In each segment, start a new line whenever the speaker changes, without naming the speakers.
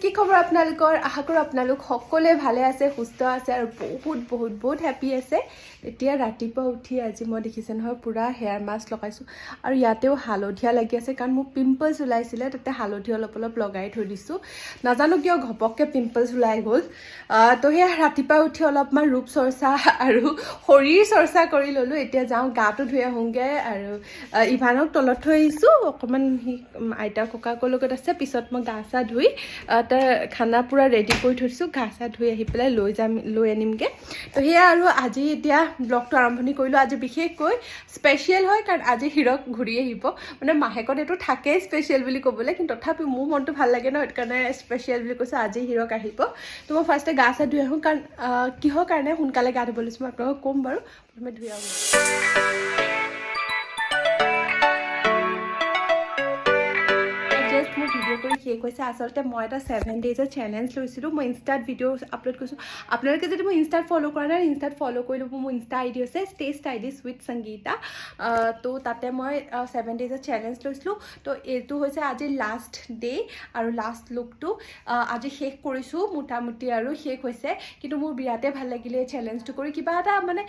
কি খবৰ আপোনালোকৰ আশা কৰো আপোনালোক সকলোৱে ভালে আছে সুস্থ আছে আৰু বহুত হ্যাপি আছে এতিয়া ৰাতিপুৱা উঠি আজি মই দেখিছে নহয় পুৰা হেয়াৰ মাস্ক লগাইছো আৰু ইয়াতেও হালধীয়া লাগি আছে কাৰণ মোৰ পিম্পলছ ওলাইছিলে তাতে হালধি অলপ লগাই থৈ দিছো নাজানো কিয় ঘপককে পিম্পলছ ওলাই গ'ল তো হে ৰাতিপুৱা উঠি অলপমান ৰূপ চৰ্চা আৰু শৰীৰ চৰ্চা কৰি ললো এতিয়া যাওঁ গাটো ধুই আহোঁগে আৰু ইভানক তলত থৈ আহিছো অকমান আইতা ককাকৰ লগত আছে পিছত মই গা চা ধুই তাৰ খানা পুৰা ৰেডি কৰি থৈছো গা চা ধুই আহি পেলাই লৈ আনিমগে তো সেয়া আৰু আজি এতিয়া ব্লগটো আৰম্ভণি কৰিলো আজি বিশেষকৈ স্পেচিয়েল হয় কাৰণ আজি হিৰক ঘূৰি আহিব মানে মাহেকত এইটো থাকেই স্পেচিয়েল বুলি ক'বলৈ কিন্তু তথাপি মোৰ মনটো ভাল লাগে ন সেইটো কাৰণে স্পেচিয়েল বুলি কৈছো আজি হিৰক আহিব তো মই ফাৰ্ষ্টে গা চা ধুই আহোঁ কাৰণ কিহৰ কাৰণে সোনকালে গা ধুব লৈছোঁ মই আপোনালোকক ক'ম বাৰু প্ৰথমে ধুই আহোঁ মোৰ ভিডিঅ' কৰি শেষ হৈছে আচলতে মই এটা 7 ডেজৰ চেলেঞ্জ লৈছিলোঁ মই ইনষ্টাত ভিডিঅ' আপলোড কৰিছোঁ আপোনালোকে যদি মই ইনষ্টাত ফ'ল' কৰা নাই ইনষ্টাত ফ'ল' কৰি ল'ব মোৰ ইনষ্টা আই ডি আছে test I D with Sangeeta তো তাতে মই 7 ডেজৰ চেলেঞ্জ লৈছিলোঁ তো এইটো হৈছে আজি লাষ্ট ডে আৰু লাষ্ট লুকটো আজি শেষ কৰিছোঁ মোটামুটি আৰু শেষ হৈছে কিন্তু মোৰ বিৰাটেই ভাল লাগিলে এই চেলেঞ্জটো কৰি কিবা এটা মানে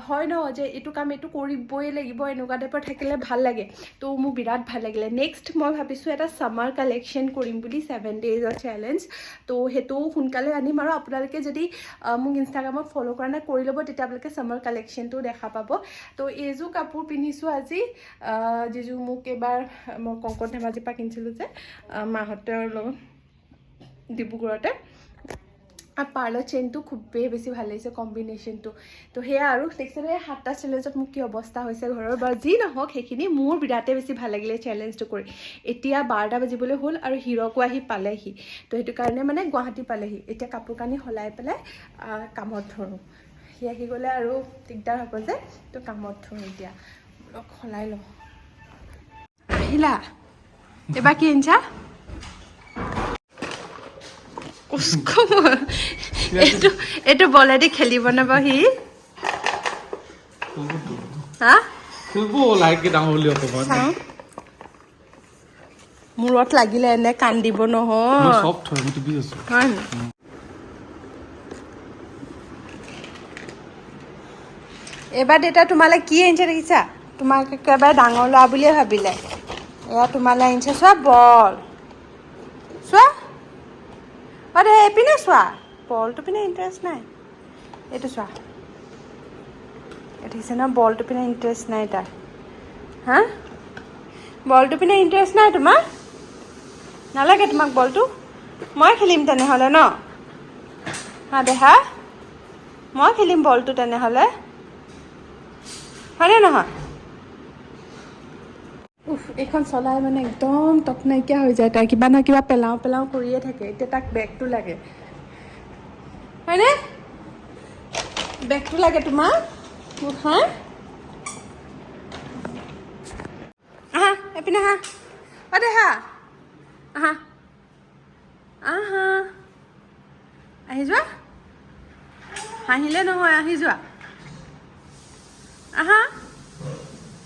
হয় ন যে এইটো কাম এইটো কৰিবই লাগিব এনেকুৱা টাইপৰ থাকিলে ভাল লাগে তো মোৰ বিৰাট ভাল লাগিলে নেক্সট মই ভাবিছোঁ এটা সামাৰ কালেকশ্যন কৰিম বুলি 7 ডেজৰ চেলেঞ্জ তো সেইটো সোনকালে আনিম আৰু আপোনালোকে যদি মোক ইনষ্টাগ্ৰামত ফ'ল' কৰা নাই কৰি ল'ব তেতিয়া আপোনালোকে সামাৰ কালেকশ্যনটো দেখা পাব তো এইযোৰ কাপোৰ পিন্ধিছোঁ আজি যিযোৰ মোক এবাৰ মই কংকন ধেমাজিৰ পৰা কিনিছিলোঁ যে মাহঁতৰ লগত ডিব্ৰুগড়তে আৰু পাৰ্লৰ চেইনটো খুবেই বেছি ভাল লাগিছে কম্বিনেশ্যনটো তো সেয়া আৰু দেখিছে এই 7টা চেলেঞ্জত মোক কি অৱস্থা হৈছে ঘৰৰ বাৰু যি নহওক সেইখিনি মোৰ বিৰাটেই বেছি ভাল লাগিলে চেলেঞ্জটো কৰি এতিয়া 12টা বাজিবলৈ হ'ল আৰু হিৰকো আহি পালেহি তো সেইটো কাৰণে মানে গুৱাহাটী পালেহি এতিয়া কাপোৰ কানি সলাই পেলাই কামত ধৰোঁ সি আহি গ'লে আৰু দিগদাৰ হ'ব যে তো কামত ধৰোঁ এতিয়া সলাই লওঁ আহিলা এবাৰ কি আনিছা এইটো বলেদি খেলিব নাব সি মূৰত লাগিলে এনে কান্দিব নহয় এইবাৰ দেউতা তোমালে কি আনিছে দেখিছা তোমাক একেবাৰে ডাঙৰ ল'ৰা বুলিয়ে ভাবিলে এয়া তোমালে আনিছে চোৱা বল চোৱা অৰে এইপিনে চোৱা বলটো পিনে ইণ্টাৰেষ্ট নাই এইটো চোৱা দেখিছে ন বলটো পিনে ইণ্টাৰেষ্ট নাই তাৰ হা বলটো পিনে ইণ্টাৰেষ্ট নাই তোমাৰ নালাগে তোমাক বলটো মই খেলিম তেনেহ'লে ন হা দেহা মই খেলিম বলটো তেনেহ'লে হয়নে নহয় এইখন চলাই মানে একদম তপ নাইকিয়া হৈ যায় তাই কিবা নহয় কিবা পেলাওঁ কৰিয়ে থাকে এতিয়া তাক বেগটো লাগে হয়নে বেগটো লাগে তোমাক মোক হা আহা এপিনে হা অ দে হা আহা আহা আহি যোৱা হাঁহিলে নহয় আহি যোৱা আহা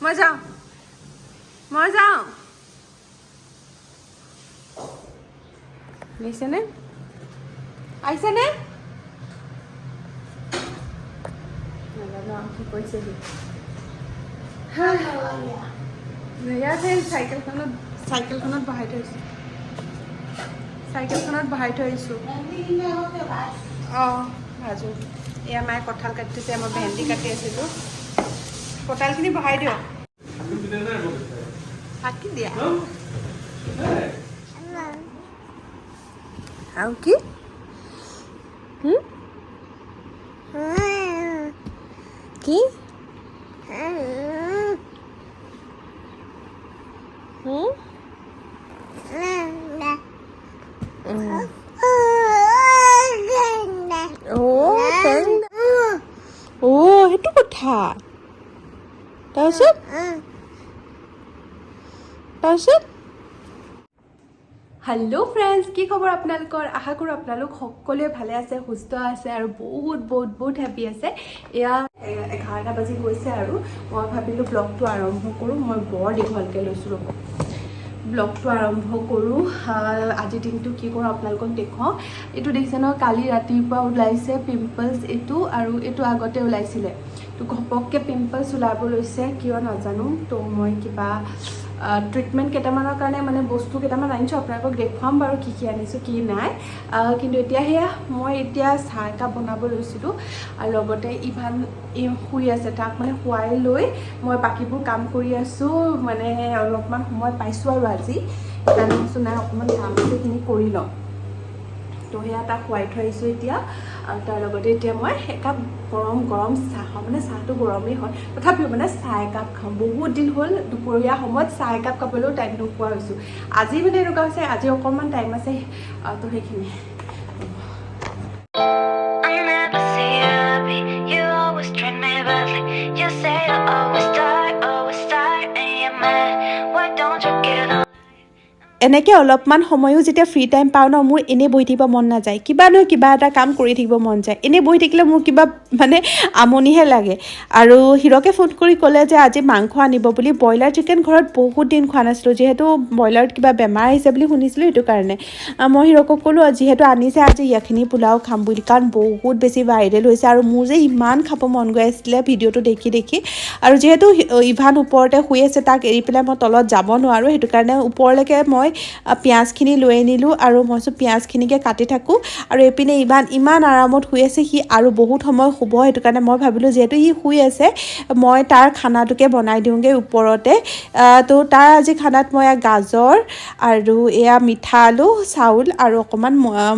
মই যাওঁ আহিছেনে আহিছেনে নাজানো কি কৈছেহি ইয়াতে চাইকেলখনত বহাই থৈছোঁ অঁ ভাজো এয়া মায়ে কঁঠাল কাটিছে মই ভেন্দি কাটি আছিলোঁ কঁঠালখিনি বহাই দিয়ক কাটি দিয়া আৰু কি কি সেইটো কথা তাৰপিছত হেল্ল' ফ্ৰেণ্ডছ কি খবৰ আপোনালোকৰ আশা কৰোঁ আপোনালোক সকলোৱে ভালে আছে সুস্থ আছে আৰু বহুত হেপি আছে এয়া 11টা বাজি গৈছে আৰু মই ভাবিলোঁ ব্লগটো আৰম্ভ কৰোঁ মই বৰ দীঘলকৈ লৈছোঁ ব্লগটো আৰম্ভ কৰোঁ আজিৰ দিনটো কি কৰোঁ আপোনালোকক দেখুৱাওঁ এইটো দেখিছে ন কালি ৰাতিপুৱা ওলাইছে পিম্পলছ এইটো আৰু এইটো আগতে ওলাইছিলে তো ঘপককৈ পিম্পলছ ওলাব লৈছে কিয় নাজানো তো মই কিবা ট্ৰিটমেণ্ট কেইটামানৰ কাৰণে মানে বস্তু কেইটামান আনিছোঁ আপোনালোকক দেখুৱাম বাৰু কি আনিছোঁ কি নাই কিন্তু এতিয়া সেয়া মই এতিয়া চাহ একাপ বনাব লৈছিলোঁ আৰু লগতে ইভান শুই আছে তাক মানে শুৱাই লৈ মই বাকীবোৰ কাম কৰি আছোঁ মানে অলপমান সময় পাইছোঁ আৰু আজি সেইকাৰণে কৈছোঁ নাই অকণমান কাম সেইখিনি কৰি লওঁ তো সেয়া তাক শুৱাই থৈ আহিছোঁ এতিয়া আৰু তাৰ লগতে এতিয়া মই একাপ গৰম চাহ খাওঁ মানে চাহটো গৰমেই হয় তথাপিও মানে চাহ একাপ খাওঁ বহুত দিন হ'ল দুপৰীয়া সময়ত চাহ একাপ খাবলৈও টাইম নোপোৱা হৈছোঁ আজি মানে এনেকুৱা হৈছে আজি অকণমান টাইম আছে তো সেইখিনি এনেকৈ অলপমান সময়ো যেতিয়া ফ্ৰী টাইম পাওঁ ন মোৰ এনেই বহি থাকিব মন নাযায় কিবা নহয় কিবা এটা কাম কৰি থাকিব মন যায় এনেই বহি থাকিলে মোৰ কিবা মানে আমনিহে লাগে আৰু হিৰকে ফোন কৰি ক'লে যে আজি মাংস আনিব বুলি ব্ৰইলাৰ চিকেন ঘৰত বহুত দিন খোৱা নাছিলোঁ যিহেতু ব্ৰইলাৰত কিবা বেমাৰ আহিছে বুলি শুনিছিলোঁ সেইটো কাৰণে মই হিৰকক ক'লোঁ যিহেতু আনিছে আজি ইয়াখিনি পোলাও খাম বুলি কাৰণ বহুত বেছি ভাইৰেল হৈছে আৰু মোৰ যে ইমান খাব মন গৈ আছিলে ভিডিঅ'টো দেখি আৰু যিহেতু ইভান ওপৰতে শুই আছে তাক এৰি পেলাই মই তলত যাব নোৱাৰোঁ সেইটো কাৰণে ওপৰলৈকে মই পিঁয়াজখিনি লৈ আনিলোঁ আৰু মই পিঁয়াজখিনিকে কাটি থাকোঁ আৰু এইপিনে ইমান আৰামত শুই আছে সি আৰু বহুত সময় শুব সেইটো কাৰণে মই ভাবিলোঁ যিহেতু সি শুই আছে মই তাৰ খানাটোকে বনাই দিওঁগৈ ওপৰতে তো তাৰ আজি খানাত মই গাজৰ আৰু এয়া মিঠা আলু চাউল আৰু অকণমান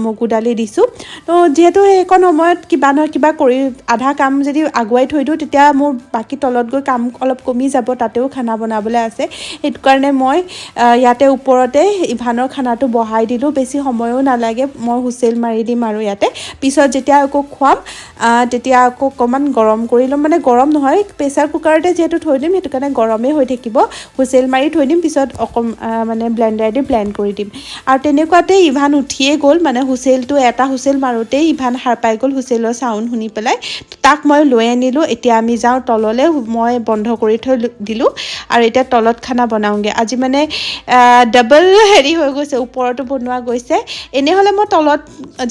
মগু দালি দিছোঁ তো যিহেতু সেইকণ সময়ত কিবা নহয় কিবা কৰি আধা কাম যদি আগুৱাই থৈ দিওঁ তেতিয়া মোৰ বাকী তলত গৈ কাম অলপ কমি যাব তাতেও খানা বনাবলৈ আছে সেইটো কাৰণে মই ইয়াতে ওপৰতে ইভানৰ খানাটো বহাই দিলোঁ বেছি সময়ো নালাগে মই হুইচেল মাৰি দিম আৰু ইয়াতে পিছত যেতিয়া আকৌ খুৱাম তেতিয়া আকৌ অকণমান গৰম কৰি ল'ম মানে গৰম নহয় প্ৰেছাৰ কুকাৰতে যিহেতু থৈ দিম সেইটো কাৰণে গৰমেই হৈ থাকিব হুইচেল মাৰি থৈ দিম পিছত মানে ব্লেণ্ডাৰেদি ব্লেণ্ড কৰি দিম আৰু তেনেকুৱাতে ইভান উঠিয়ে গ'ল মানে হুইচেলটো এটা হুইচেল মাৰোঁতেই ইভান সাৰ পাই গ'ল হুইচেলৰ চাউণ্ড শুনি পেলাই তাক মই লৈ আনিলোঁ এতিয়া আমি যাওঁ তললৈ মই বন্ধ কৰি থৈ দিলোঁ আৰু এতিয়া তলত খানা বনাওঁগৈ আজি মানে ডাবল হেৰি হৈ গৈছে ওপৰতো বনোৱা গৈছে এনেহ'লে মই তলত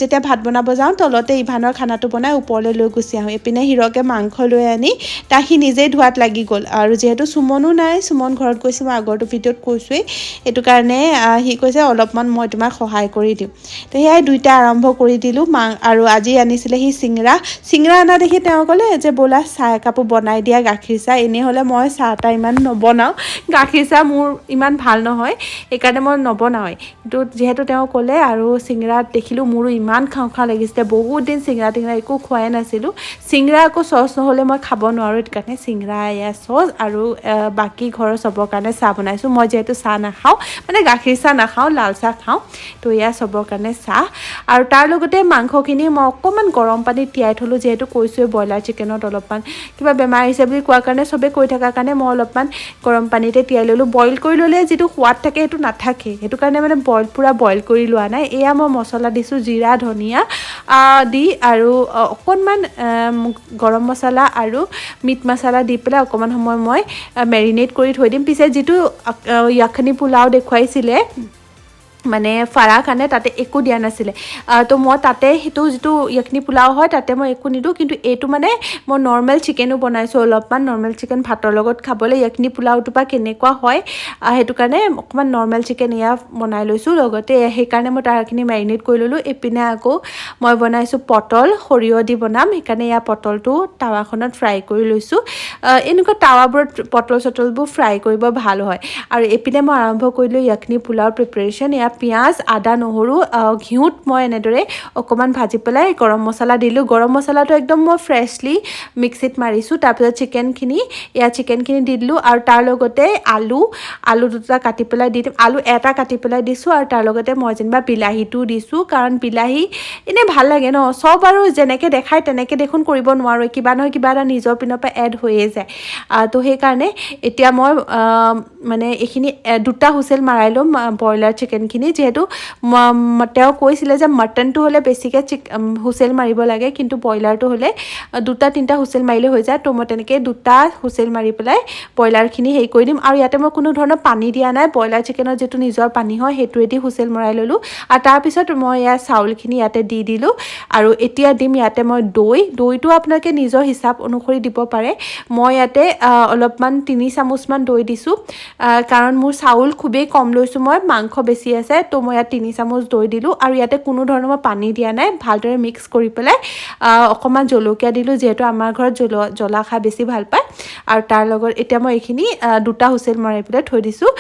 যেতিয়া ভাত বনাব যাওঁ তলতে ইভানৰ খানাটো বনাই ওপৰলৈ লৈ গুচি আহোঁ এইপিনে হিৰকে মাংস লৈ আনি তাক সি নিজেই ধোৱাত লাগি গ'ল আৰু যিহেতু সুমনো নাই সুমন ঘৰত গৈছে মই আগৰটো ভিডিঅ'ত কৈছোঁৱেই সেইটো কাৰণে সি কৈছে অলপমান মই তোমাক সহায় কৰি দিওঁ তো সেয়াই দুইটা আৰম্ভ কৰি দিলোঁ আৰু আজি আনিছিলে সি চিংৰা অনা দেখি তেওঁ ক'লে যে ব'লা চাহ একাপো বনাই দিয়া গাখীৰ চাহ এনেহ'লে মই চাহ তাহ ইমান নবনাওঁ গাখীৰ চাহ মোৰ ইমান ভাল নহয় সেইকাৰণে মই নবনাওঁৱেই কিন্তু যিহেতু তেওঁ ক'লে আৰু চিংৰা দেখিলোঁ মোৰো ইমান খাওঁ লাগিছিলে বহুত দিন চিংৰা একো খোৱাই নাছিলোঁ চিংৰা আকৌ চচ নহ'লে মই খাব নোৱাৰোঁ সেইটো কাৰণে চিংৰা এয়া চচ আৰু বাকী ঘৰৰ চবৰ কাৰণে চাহ বনাইছোঁ মই যিহেতু চাহ নাখাওঁ মানে গাখীৰ চাহ নাখাওঁ লাল চাহ খাওঁ তো এয়া চবৰ কাৰণে চাহ আৰু তাৰ লগতে মাংসখিনি মই অকণমান গৰম পানীত তিয়াই থ'লোঁ যিহেতু কৈছোঁৱে ব্ৰইলাৰ চিকেনত অলপমান কিবা বেমাৰ আহিছে বুলি কোৱাৰ কাৰণে চবেই কৈ থকাৰ কাৰণে মই অলপমান গৰম পানীতে তিয়াই ল'লোঁ বইল কৰি ল'লে যিটো সোৱাদ থাকে সেইটো নাথাকে সেইটো কাৰণে মানে পূৰা বইল কৰি লোৱা নাই এয়া মই মছলা দিছোঁ জিৰা ধনিয়া দি আৰু অকণমান গৰম মছলা আৰু মিট মছলা দি পেলাই অকণমান সময় মই মেৰিনেট কৰি থৈ দিম পিছে যিটো য়াখনি পোলাও দেখুৱাইছিলে মানে ফাৰাহ খানে তাতে একো দিয়া নাছিলে তো মই তাতে সেইটো যিটো য়াখনি পোলাও হয় তাতে মই একো নিদিওঁ কিন্তু এইটো মানে মই নৰ্মেল চিকেনো বনাইছোঁ অলপমান নৰ্মেল চিকেন ভাতৰ লগত খাবলৈ য়াখনি পোলাওটো বা কেনেকুৱা হয় সেইটো কাৰণে অকণমান নৰ্মেল চিকেন এয়া বনাই লৈছোঁ লগতে সেইকাৰণে মই তাৰখিনি মেৰিনেট কৰি ল'লোঁ এইপিনে আকৌ মই বনাইছোঁ পটল সৰিয়হ দি বনাম সেইকাৰণে এয়া পটলটো টাৱাখনত ফ্ৰাই কৰি লৈছোঁ এনেকুৱা টাৱাবোৰত পটলবোৰ ফ্ৰাই কৰিব ভাল হয় আৰু এইপিনে মই আৰম্ভ কৰিলোঁ য়াখনি পোলাওৰ প্ৰিপাৰেশ্যন এয়া পিঁয়াজ আদা নহৰু ঘিউত মই এনেদৰে অকণমান ভাজি পেলাই গৰম মছলা দিলোঁ গৰম মছলাটো একদম মই ফ্ৰেছলি মিক্সিত মাৰিছোঁ তাৰপিছত চিকেনখিনি দি দিলোঁ আৰু তাৰ লগতে আলু দুটা কাটি পেলাই দি দিম আলু এটা কাটি পেলাই দিছোঁ আৰু তাৰ লগতে মই যেনিবা বিলাহীটোও দিছোঁ কাৰণ বিলাহী এনেই ভাল লাগে ন চব আৰু যেনেকৈ দেখায় তেনেকৈ দেখোন কৰিব নোৱাৰোঁ কিবা নহয় কিবা এটা নিজৰ পিনৰ পৰা এড হৈয়ে যায় তো সেইকাৰণে এতিয়া মই মানে এইখিনি দুটা হুইচেল মাৰাই ল'ম ব্ৰইলাৰ চিকেনখিনি এইখিনি যেহেতু তেওঁ কৈছিলে যে মটনটো হ'লে বেছিকৈ হুচেল মাৰিব লাগে কিন্তু ব্ৰইলাৰটো হ'লে 2-3টা হুচেল মাৰিলে হৈ যায় তো মই তেনেকৈ 2টা হুচেল মাৰি পেলাই ব্ৰইলাৰখিনি হেৰি কৰি দিম আৰু ইয়াতে মই কোনো ধৰণৰ পানী দিয়া নাই ব্ৰইলাৰ চিকেনৰ যিটো নিজৰ পানী হয় সেইটোৱেদি হুচেল মৰাই ল'লোঁ আৰু তাৰপিছত মই ইয়াৰ চাউলখিনি ইয়াতে দি দিলোঁ আৰু এতিয়া দিম ইয়াতে মই দৈটো আপোনালোকে নিজৰ হিচাপ অনুসৰি দিব পাৰে মই ইয়াতে অলপমান 3 চামুচমান দৈ দিছোঁ কাৰণ মোৰ চাউল খুবেই কম লৈছোঁ মই মাংস বেছি আছে তো মই ইয়াত 3 চামুচ দৈ দিলোঁ আৰু ইয়াতে কোনো ধৰণৰ মই পানী দিয়া নাই ভালদৰে মিক্স কৰি পেলাই অকণমান জলকীয়া দিলোঁ যিহেতু আমাৰ ঘৰত জ্বলা খাই বেছি ভাল পায় আৰু তাৰ লগত এতিয়া মই এইখিনি 2টা হুচেল মৰাই পেলাই থৈ দিছোঁ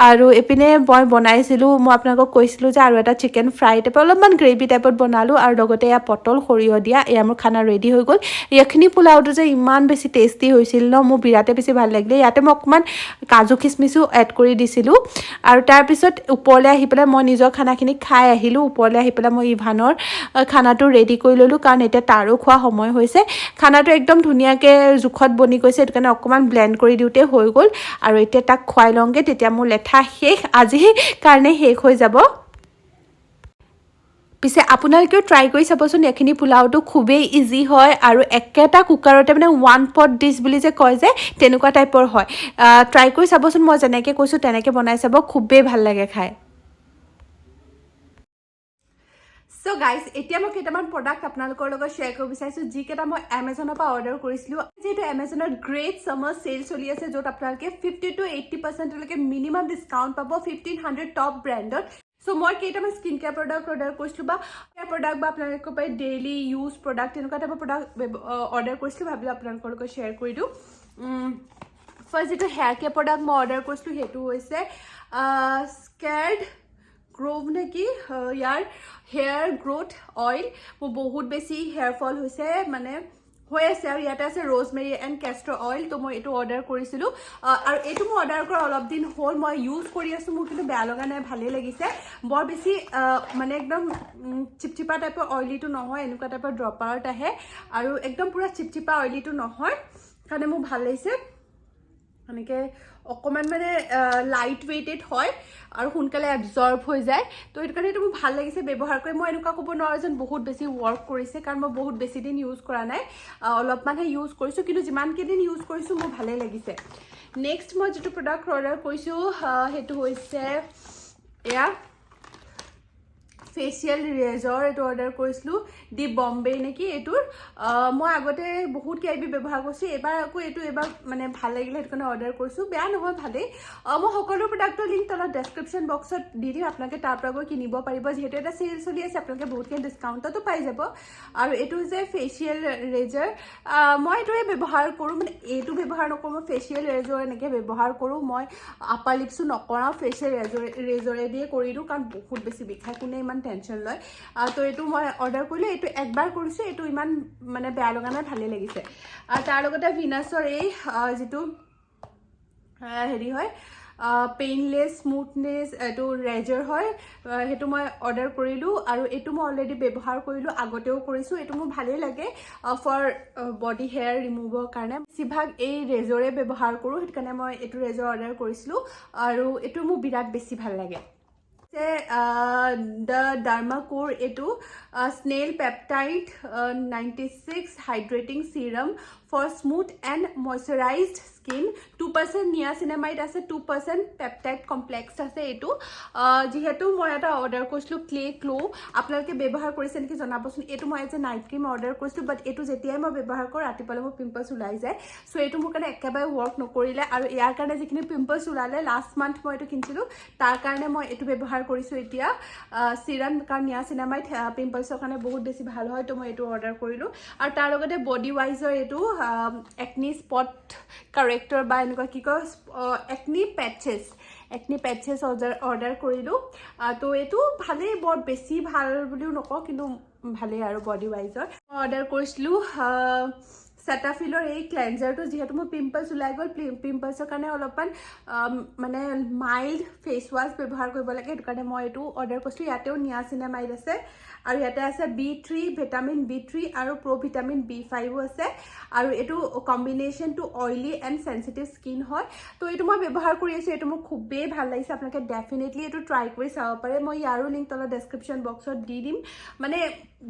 আৰু এইপিনে মই বনাইছিলোঁ মই আপোনালোকক কৈছিলোঁ যে আৰু এটা চিকেন ফ্ৰাই টাইপৰ অলপমান গ্ৰেভি টাইপত বনালোঁ আৰু লগতে এয়া পটল সৰিয়হ দিয়া এয়া মোৰ খানা ৰেডি হৈ গ'ল ইয়াখিনি পোলাওটো যে ইমান বেছি টেষ্টি হৈছিল ন মোৰ বিৰাটে বেছি ভাল লাগিলে ইয়াতে মই অকণমান কাজু খিচমিচো এড কৰি দিছিলোঁ আৰু তাৰপিছত ওপৰলৈ আহি পেলাই মই নিজৰ খানাখিনি খাই আহিলোঁ ওপৰলৈ আহি পেলাই মই ইভানৰ খানাটো ৰেডি কৰি ল'লোঁ কাৰণ এতিয়া তাৰো খোৱা সময় হৈছে খানাটো একদম ধুনীয়াকৈ জোখত বনি গৈছে সেইটো কাৰণে অকণমান ব্লেণ্ড কৰি দিওঁতে হৈ গ'ল আৰু এতিয়া তাক খুৱাই লওঁগৈ তেতিয়া মোৰ লেঠা শেষ আজিৰ কাৰণে শেষ হৈ যাব পিছে আপোনালোকেও ট্ৰাই কৰি চাবচোন এইখিনি পোলাওটো খুবেই ইজি হয় আৰু একেটা কুকাৰতে মানে 1 পট ডিছ বুলি যে কয় যে তেনেকুৱা টাইপৰ হয় ট্ৰাই কৰি চাবচোন মই যেনেকৈ কৈছোঁ তেনেকৈ বনাই চাব খুবেই ভাল লাগে খাই সো গাইজ এতিয়া মই কেইটামান প্ৰডাক্ট আপোনালোকৰ লগত শ্বেয়াৰ কৰিব বিচাৰিছোঁ যিকেইটা মই এমেজনৰ পৰা অৰ্ডাৰ কৰিছিলোঁ যিহেতু এমেজনত গ্ৰেট ছামাৰ চেল চলি আছে য'ত আপোনালোকে 50 to 80% মিনিমাম ডিছকাউণ্ট পাব 1500 টপ ব্ৰেণ্ডত সো মই কেইটামান স্কিন কেয়াৰ প্ৰডাক্ট অৰ্ডাৰ কৰিছিলোঁ বা প্ৰডাক্ট বা আপোনালোকৰ পৰা ডেইলি ইউজ প্ৰডাক্ট তেনেকুৱা টাইপৰ প্ৰডাক্ট অৰ্ডাৰ কৰিছিলোঁ ভাবিলোঁ আপোনালোকৰ লগত শ্বেয়াৰ কৰি দিওঁ ফাৰ্ষ্ট যিটো হেয়াৰ কেয়াৰ প্ৰডাক্ট মই অৰ্ডাৰ কৰিছিলোঁ সেইটো হৈছে স্কেয়াৰ্ড গ্ৰোভ নেকি ইয়াৰ হেয়াৰ গ্ৰোথ অইল মোৰ বহুত বেছি হেয়াৰ ফল হৈছে মানে হৈ আছে আৰু ইয়াতে আছে ৰ'জমেৰী এণ্ড কেষ্টৰ অইল তো মই এইটো অৰ্ডাৰ কৰিছিলোঁ আৰু এইটো মই অৰ্ডাৰ কৰা অলপ দিন হ'ল মই ইউজ কৰি আছোঁ মোৰ কিন্তু বেয়া লগা নাই ভালেই লাগিছে বৰ বেছি মানে একদম চিপচিপা টাইপৰ অইলিটো নহয় এনেকুৱা টাইপৰ ড্ৰপ আউট আহে আৰু একদম পূৰা চিপচিপা অইলিটো নহয় কাৰণে মোৰ ভাল লাগিছে এনেকৈ অকণমান মানে লাইট ৱেইটেড হয় আৰু সোনকালে এবজৰ্ব হৈ যায় তো সেইটো কাৰণে এইটো মোৰ ভাল লাগিছে ব্যৱহাৰ কৰি মই এনেকুৱা ক'ব নোৱাৰোঁ যেন বহুত বেছি ৱৰ্ক কৰিছে কাৰণ মই বহুত বেছি দিন ইউজ কৰা নাই অলপমানহে ইউজ কৰিছোঁ কিন্তু যিমানকেইদিন ইউজ কৰিছোঁ মোৰ ভালেই লাগিছে নেক্সট মই যিটো প্ৰডাক্ট অৰ্ডাৰ কৰিছোঁ সেইটো হৈছে এয়া ফেচিয়েল ৰেজৰ এইটো অৰ্ডাৰ কৰিছিলোঁ দি বম্বে নেকি এইটোৰ মই আগতে বহুত কিবি ব্যৱহাৰ কৰিছোঁ এইবাৰ আকৌ এইটো এবাৰ মানে ভাল লাগিলে সেইটো কাৰণে অৰ্ডাৰ কৰিছোঁ বেয়া নহয় ভালেই মই সকলো প্ৰডাক্টৰ লিংক তলত ডেছক্ৰিপশ্যন বক্সত দি দিম আপোনালোকে তাৰ পৰা গৈ কিনিব পাৰিব যিহেতু এটা চেল চলি আছে আপোনালোকে বহুতখিনি ডিছকাউণ্টতো পাই যাব আৰু এইটো যে ফেচিয়েল ৰেজাৰ মই এইটোৱে ব্যৱহাৰ কৰোঁ মানে এইটো ব্যৱহাৰ নকৰোঁ মই ফেচিয়েল ৰেজৰ এনেকৈ ব্যৱহাৰ কৰোঁ মই আপাৰ লিপছো নকৰাওঁ ফেচিয়েল ৰেজৰেদিয়ে কৰি দিওঁ কাৰণ বহুত বেছি বিষায় কোনে ইমান টেনশ্যন লয় তো এইটো মই অৰ্ডাৰ কৰিলোঁ এইটো একবাৰ কৰিছোঁ এইটো ইমান মানে বেয়া লগা নাই ভালেই লাগিছে আৰু তাৰ লগতে ভিনাছৰ এই যিটো হেৰি হয় পেইনলেছ স্মুথনেছ এইটো ৰেজাৰ হয় সেইটো মই অৰ্ডাৰ কৰিলোঁ আৰু এইটো মই অলৰেডি ব্যৱহাৰ কৰিলোঁ আগতেও কৰিছোঁ এইটো মোৰ ভালেই লাগে ফৰ বডি হেয়াৰ ৰিমুভৰ কাৰণে বেছিভাগ এই ৰেজৰে ব্যৱহাৰ কৰোঁ সেইটো কাৰণে মই এইটো ৰেজাৰ অৰ্ডাৰ কৰিছিলোঁ আৰু এইটো মোৰ বিৰাট বেছি ভাল লাগে দ্য ডাৰ্মাকোৰ এইটো snail peptide 96 hydrating serum for smooth and moisturised skin 2% niacinamide আছে 2% পেপটাইড কমপ্লেক্স আছে এইটো যিহেতু মই এটা অৰ্ডাৰ কৰিছিলোঁ ক্লে গ্লো আপোনালোকে ব্যৱহাৰ কৰিছে নেকি জনাবচোন এইটো মই as a night cream order কৰিছিলোঁ বাট এইটো যেতিয়াই মই ব্যৱহাৰ কৰোঁ ৰাতিপুৱালৈ মোৰ পিম্পলছ ওলাই যায় চ' এইটো মোৰ কাৰণে একেবাৰে ৱৰ্ক নকৰিলে আৰু ইয়াৰ কাৰণে যিখিনি পিম্পলছ ওলালে লাষ্ট মান্থ মই এইটো কিনিছিলোঁ তাৰ কাৰণে মই এইটো ব্যৱহাৰ কৰিছোঁ এতিয়া চিৰাম কাৰণ নিয়াচিনামাইড পিম্পলছৰ কাৰণে বহুত বেছি ভাল হয় তো মই এইটো অৰ্ডাৰ কৰিলোঁ আৰু তাৰ লগতে বডি ৱাইজৰ এইটো একনি স্পট কাৰেক্টৰ বা এনেকুৱা কি কয় একনি পেটচেছ অৰ্ডাৰ কৰিলোঁ তো এইটো ভালেই বৰ বেছি ভাল বুলিও নকওঁ কিন্তু ভালেই আৰু বডি ৱাইজৰ অৰ্ডাৰ কৰিছিলোঁ চেটাফিলৰ এই ক্লেনজাৰটো যিহেতু মোৰ পিম্পলছ ওলাই গ'ল, পিম্পলছৰ কাৰণে অলপমান মানে মাইল্ড ফেচ ৱাছ ব্যৱহাৰ কৰিব লাগে, সেইটো কাৰণে মই এইটো অৰ্ডাৰ কৰিছোঁ। ইয়াতেও নিয়াচিনামাইড আছে আৰু ইয়াতে আছে B3, ভিটামিন B3 আৰু ভিটামিন B5 আছে আৰু এইটো কম্বিনেশ্যনটো অইলি এণ্ড চেঞ্চিটিভ স্কিন হয়। তো এইটো মই ব্যৱহাৰ কৰি আছোঁ, এইটো মোৰ খুবেই ভাল লাগিছে। আপোনালোকে ডেফিনেটলি এইটো ট্ৰাই কৰি চাব পাৰে। মই ইয়াৰো লিংক তলত ডেছক্ৰিপশ্যন বক্সত দি দিম। মানে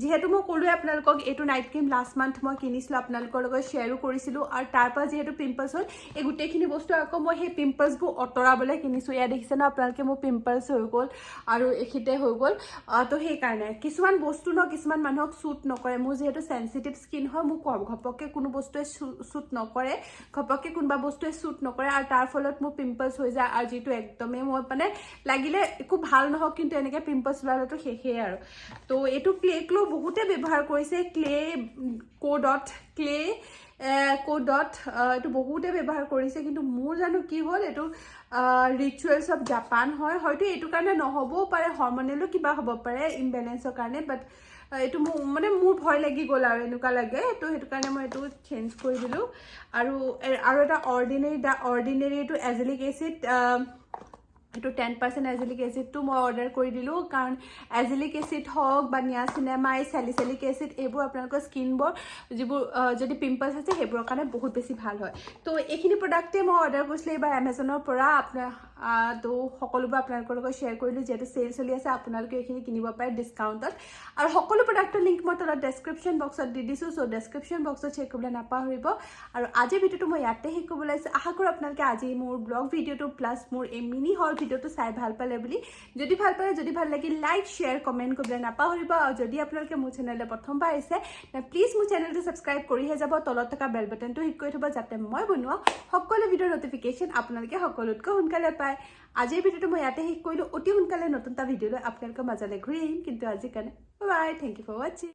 যিহেতু মই ক'লোৱে আপোনালোকক এইটো নাইট ক্ৰীম লাষ্ট মান্থ মই কিনিছিলোঁ, আপোনালোকৰ লগত শ্বেয়াৰো কৰিছিলোঁ আৰু তাৰ পৰা যিহেতু পিম্পলছ হ'ল, এই গোটেইখিনি বস্তু আকৌ মই সেই পিম্পলছবোৰ আঁতৰাবলৈ কিনিছোঁ। ইয়াত দেখিছে ন আপোনালোকে, মোৰ পিম্পলছ হৈ গ'ল আৰু এইখিনিতে হৈ গ'ল। তো সেইকাৰণে কিছুমান বস্তু কিছুমান মানুহক শ্বুট নকৰে। মোৰ যিহেতু চেঞ্চিটিভ স্কিন হয়, মোক ঘপককৈ কোনো বস্তুৱে শ্বুট নকৰে, ঘপককৈ কোনোবা বস্তুৱে শ্বুট নকৰে আৰু তাৰ ফলত মোৰ পিম্পলছ হৈ যায়। আৰু যিটো একদমেই মই মানে লাগিলে একো ভাল নহওক, কিন্তু এনেকৈ পিম্পলছ ওলালেতো শেষেই আৰু। তো এইটো ক্লে গ্লো বহুতে ব্যৱহাৰ কৰিছে, ক্লে এইটো বহুতে ব্যৱহাৰ কৰিছে, কিন্তু মোৰ জানো কি হ'ল, এইটো ৰিচুৱেলছ অফ জাপান হয়, হয়তো এইটো কাৰণে নহ'বও পাৰে, হৰমনেলো কিবা হ'ব পাৰে ইমবেলেঞ্চৰ কাৰণে, বাট এইটো মোৰ ভয় লাগি গ'ল আৰু এনেকুৱা লাগে। তো সেইটো কাৰণে মই এইটো চেঞ্জ কৰি দিলোঁ। আৰু এটা অৰ্ডিনেৰী এইটো এজেলিক এচিড, এইটো 10% এজেলিক এচিডটো মই অৰ্ডাৰ কৰি দিলোঁ, কাৰণ এজেলিক এচিড হওক বা নিয়াচিনামাইড, চেলিচিলিক এচিড, এইবোৰ আপোনালোকৰ স্কিনবোৰ যিবোৰ যদি পিম্পলছ আছে সেইবোৰৰ কাৰণে বহুত বেছি ভাল হয়। তো এইখিনি প্ৰডাক্টেই মই অৰ্ডাৰ কৰিছিলোঁ এইবাৰ এমেজনৰ পৰা। তো সকলোবোৰ আপোনালোকৰ লগত শ্বেয়াৰ কৰিলোঁ, যিহেতু চেল চলি আছে, আপোনালোকে এইখিনি কিনিব পাৰে ডিছকাউণ্টত। আৰু সকলো প্ৰডাক্টৰ লিংক মই তলত ডেছক্ৰিপশ্যন বক্সত দি দিছোঁ, চ' ডেছক্ৰিপশ্যন বক্সত চেক কৰিবলৈ নাপাহৰিব। আৰু আজিৰ ভিডিঅ'টো মই ইয়াতে শেষ কৰিবলৈ আহিছোঁ। আশা কৰোঁ আপোনালোকে আজি মোৰ ব্লগ ভিডিঅ'টো প্লাছ মোৰ এই মিনি হল ভিডিঅ'টো চাই ভাল পালে বুলি। যদি ভাল পালে, যদি ভাল লাগিল, লাইক, শ্বেয়াৰ, কমেণ্ট কৰিবলৈ নাপাহৰিব। আৰু যদি আপোনালোকে মোৰ চেনেললৈ প্ৰথমবাৰ আহিছে, প্লিজ মোৰ চেনেলটো ছাবস্ক্ৰাইব কৰিহে যাব, তলত থকা বেল বাটনটো হিট কৰি থ'ব, যাতে মই বনোৱা সকলো ভিডিঅ'ৰ নটিফিকেশ্যন আপোনালোকে সকলোতকৈ সোনকালে পায়। আজিৰ ভিডিঅ'টো মই ইয়াতে শেষ কৰিলোঁ। অতি সোনকালে নতুন এটা ভিডিঅ'লৈ আপোনালোকৰ মাজলৈ ঘূৰি আহিম, কিন্তু আজিৰ কাৰণে bye bye, thank you for ৱাচিং।